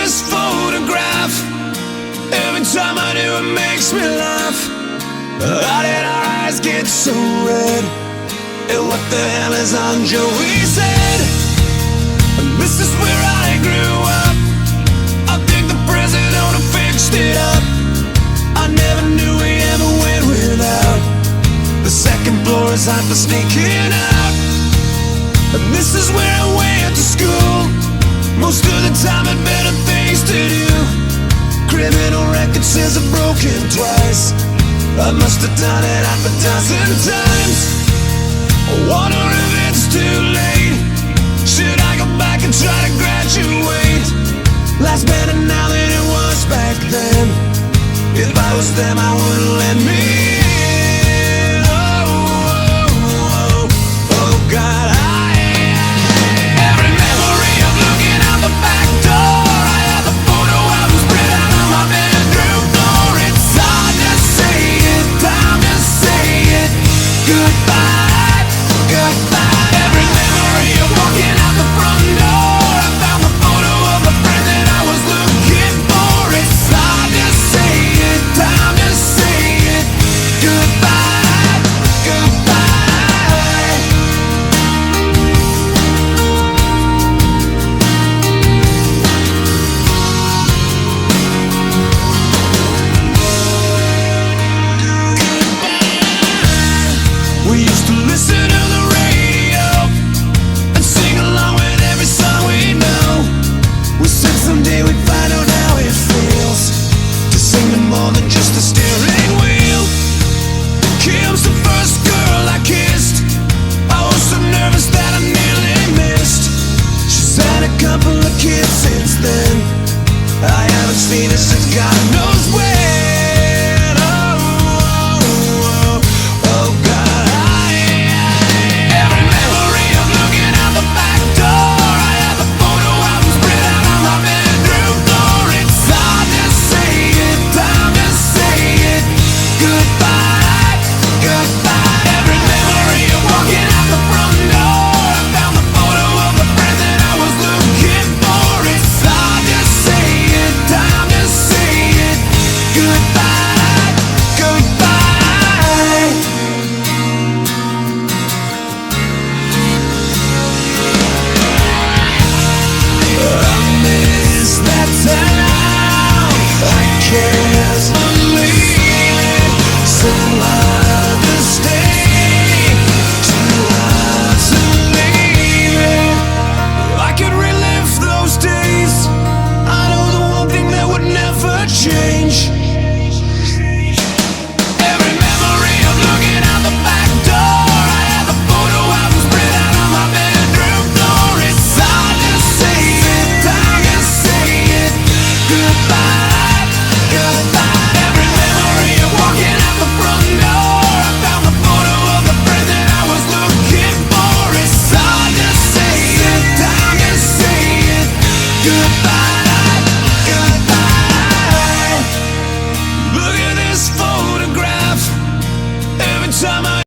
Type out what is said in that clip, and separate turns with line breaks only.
this photograph. Every time I do, it makes me laugh. How did our eyes get so red? And what the hell is on Joey's head? And this is where I grew up. I think the president fixed it up. I never knew we ever went without. The second floor is hot for sneaking out. And this is where I went to school. Most of the time had better things to do. Criminal record says I've broken twice. I must have done it half a dozen times. I wonder if it's too late. Should I go back and try to graduate? Life's better now than it was back then. If I was them, I wouldn't let me in. Oh, oh, oh, oh God. Every memory of looking out the back door. I have the photo album spread out on my bedroom floor. It's hard to say it, time to say it. Goodbye, goodbye. Every memory of walking out the front door. I found the photo of the friend that I was looking for. It's hard to say it, time to say it. Goodbye, goodbye. We used to listen to the radio and sing along with every song we know. We said someday we'd find out how it feels to sing to more than just a steering wheel. Kim's the first girl I kissed. I was so nervous that I nearly missed. She's had a couple of kids since then. I haven't seen her since God knows when.